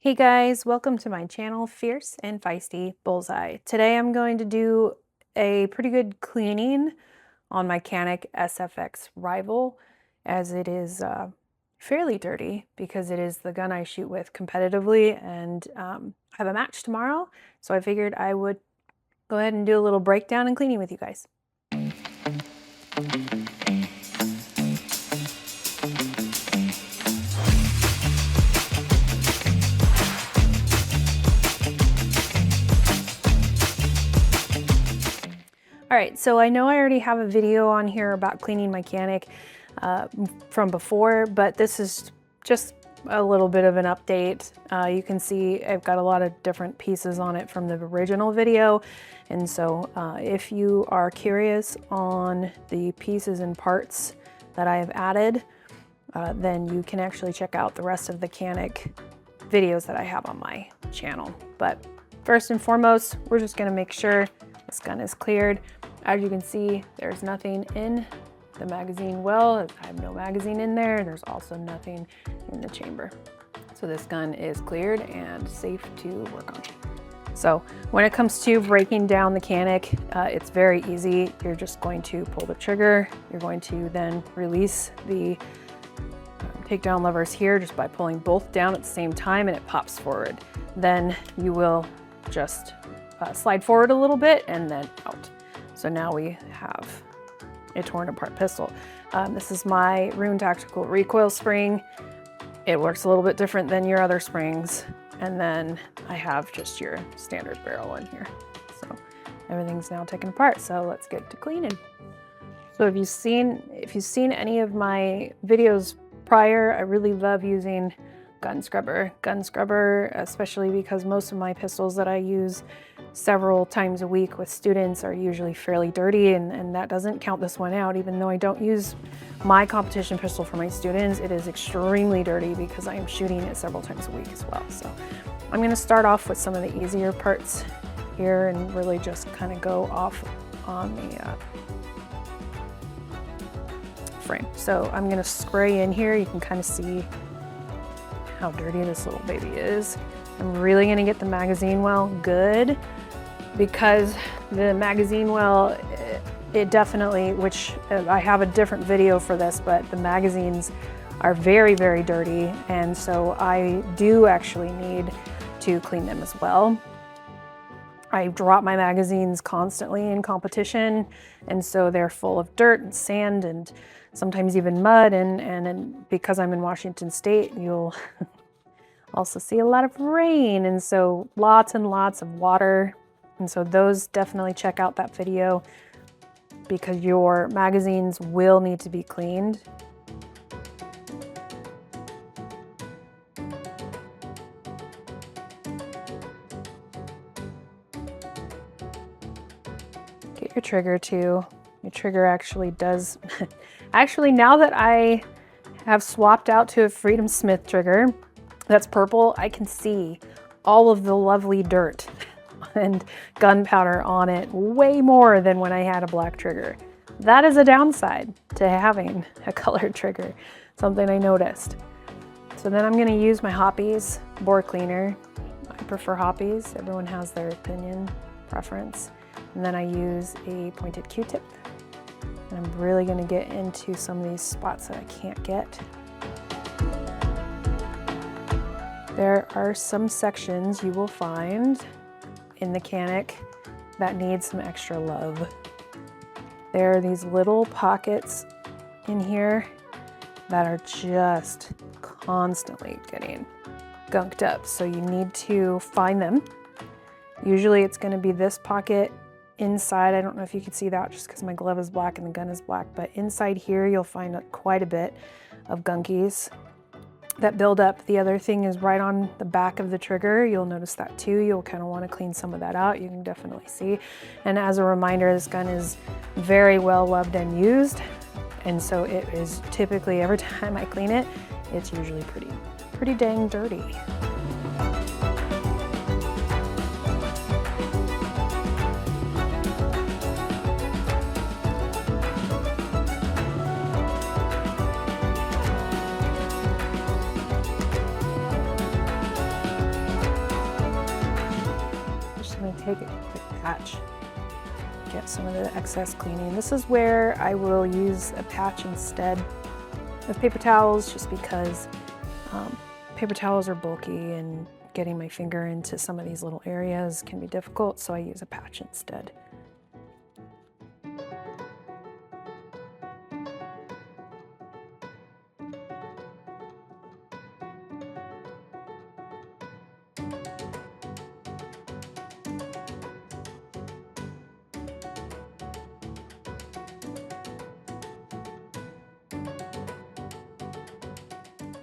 Hey guys, welcome to my channel, Fierce and Feisty Bullseye. Today I'm going to do a pretty good cleaning on my Canik SFX rival, as it is fairly dirty because it is the gun I shoot with competitively and have a match tomorrow. So I figured I would go ahead and do a little breakdown and cleaning with you guys. All right, so I know I already have a video on here about cleaning my Canik from before, but this is just a little bit of an update. You can see I've got a lot of different pieces on it from the original video. And so if you are curious on the pieces and parts that I have added, then you can actually check out the rest of the Canik videos that I have on my channel. But first and foremost, we're just gonna make sure this gun is cleared. As you can see, there's nothing in the magazine well. I have no magazine in there. There's also nothing in the chamber. So this gun is cleared and safe to work on. So when it comes to breaking down the Canik, it's very easy. You're just going to pull the trigger. You're going to then release the takedown levers here just by pulling both down at the same time, and it pops forward. Then you will just slide forward a little bit and then out. So now we have a torn apart pistol. This is my Rune Tactical recoil spring. It works a little bit different than your other springs. And then I have just your standard barrel in here. So everything's now taken apart. So let's get to cleaning. So if you've seen any of my videos prior, I really love using gun scrubber. Gun scrubber, especially because most of my pistols that I use several times a week with students are usually fairly dirty, and that doesn't count this one out. Even though I don't use my competition pistol for my students, it is extremely dirty because I am shooting it several times a week as well. So I'm going to start off with some of the easier parts here and really just kind of go off on the frame. So I'm going to spray in here. You can kind of see how dirty this little baby is. I'm really going to get the magazine well good, because the magazine well, it definitely, which I have a different video for this, but the magazines are very, very dirty, and so I do actually need to clean them as well. I drop my magazines constantly in competition, and so they're full of dirt and sand and sometimes even mud, and because I'm in Washington State, you'll also see a lot of rain, and so lots and lots of water. And so those, definitely check out that video because your magazines will need to be cleaned. Get your trigger too. Your trigger actually does, actually now that I have swapped out to a Freedom Smith trigger that's purple, I can see all of the lovely dirt and gunpowder on it way more than when I had a black trigger. That is a downside to having a colored trigger, something I noticed. So then I'm going to use my Hoppies bore cleaner. I prefer Hoppies. Everyone has their opinion, preference. And then I use a pointed Q-tip. And I'm really going to get into some of these spots that I can't get. There are some sections you will find in the Canik that need some extra love. There are these little pockets in here that are just constantly getting gunked up. So you need to find them. Usually it's going to be this pocket inside. I don't know if you can see that just because my glove is black and the gun is black, but inside here you'll find quite a bit of gunkies that build up. The other thing is right on the back of the trigger. You'll notice that too. You'll kind of want to clean some of that out. You can definitely see. And as a reminder, this gun is very well loved and used. And so it is typically, every time I clean it, it's usually pretty dang dirty. take a quick patch, get some of the excess cleaning. This is where I will use a patch instead of paper towels, just because paper towels are bulky and getting my finger into some of these little areas can be difficult, so I use a patch instead.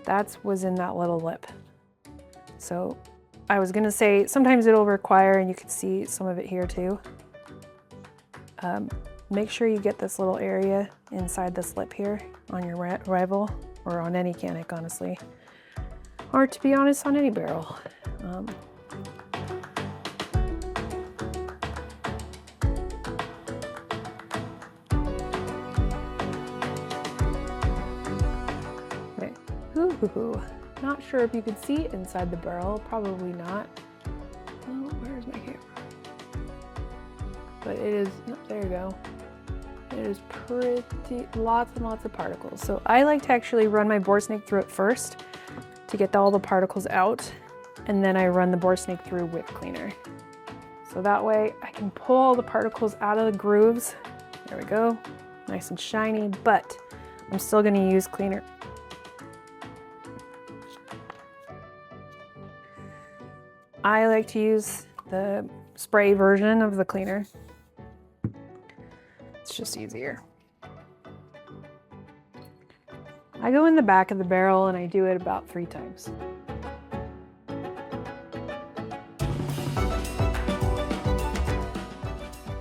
That was in that little lip. So I was gonna say, sometimes it'll require, and you can see some of it here too, make sure you get this little area inside this lip here on your rifle, or on any Canik, honestly. Or to be honest, on any barrel. Okay. Not sure if you could see it inside the barrel, probably not. Oh, where's my camera? But it is, oh, there you go. It is pretty, lots and lots of particles. So I like to actually run my bore snake through it first to get all the particles out, and then I run the bore snake through with cleaner. So that way I can pull all the particles out of the grooves. There we go, nice and shiny, but I'm still gonna use cleaner. I like to use the spray version of the cleaner. It's just easier. I go in the back of the barrel and I do it about 3 times.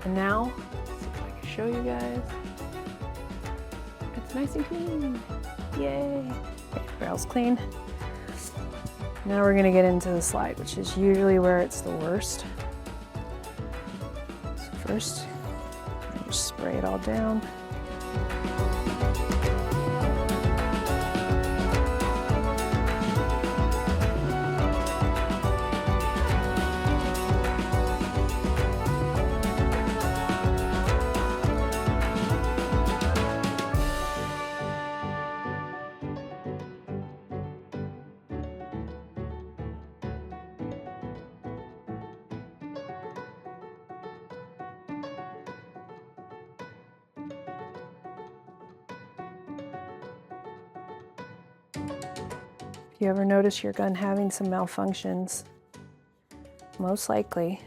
And now, let's see if I can show you guys. It's nice and clean. Yay. Okay, barrel's clean. Now we're gonna get into the slide, which is usually where it's the worst. So first, just spray it all down. If you ever notice your gun having some malfunctions, most likely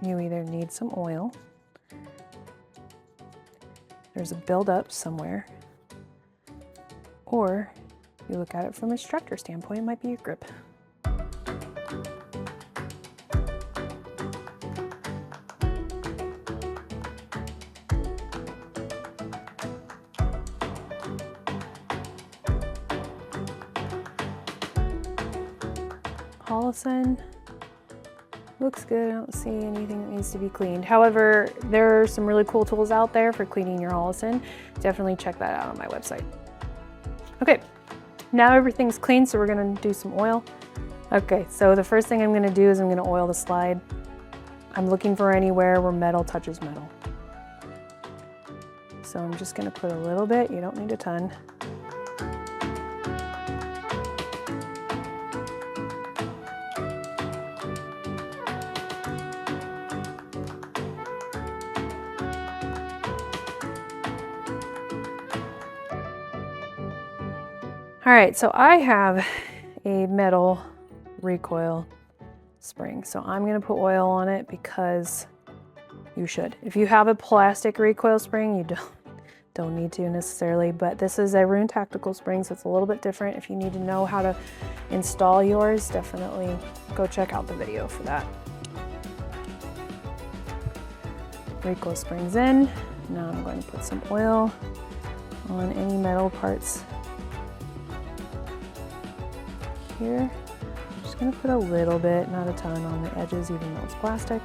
you either need some oil, there's a buildup somewhere, or you look at it from an instructor standpoint, it might be your grip. Olison looks good. I don't see anything that needs to be cleaned. However, there are some really cool tools out there for cleaning your Olison. Definitely check that out on my website. Okay, now everything's clean, so we're gonna do some oil. Okay, so the first thing I'm gonna do is I'm gonna oil the slide. I'm looking for anywhere where metal touches metal. So I'm just gonna put a little bit, you don't need a ton. All right, so I have a metal recoil spring. So I'm gonna put oil on it because you should. If you have a plastic recoil spring, you don't need to necessarily, but this is a Rune tactical spring, so it's a little bit different. If you need to know how to install yours, definitely go check out the video for that. Recoil springs in. Now I'm going to put some oil on any metal parts here. I'm just gonna put a little bit, not a ton, on the edges, even though it's plastic.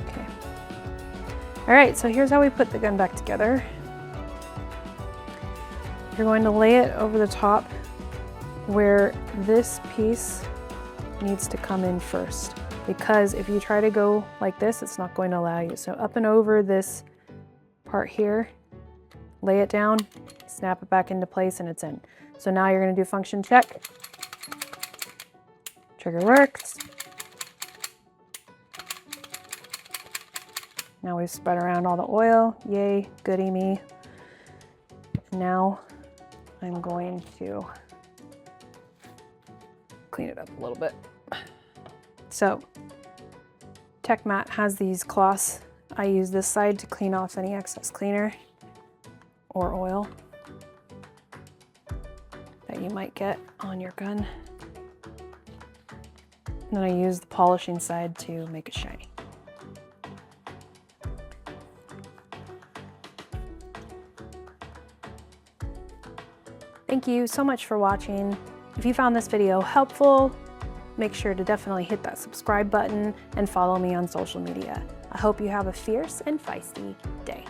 Okay. All right, so here's how we put the gun back together. You're going to lay it over the top where this piece needs to come in first, because if you try to go like this, it's not going to allow you. So up and over this part here, lay it down, snap it back into place, and it's in. So now you're going to do function check. Trigger works. Now we've spread around all the oil. Yay, goody me. Now I'm going to clean it up a little bit. So TechMat has these cloths. I use this side to clean off any excess cleaner or oil that you might get on your gun. And then I use the polishing side to make it shiny. Thank you so much for watching. If you found this video helpful, make sure to definitely hit that subscribe button and follow me on social media. I hope you have a fierce and feisty day.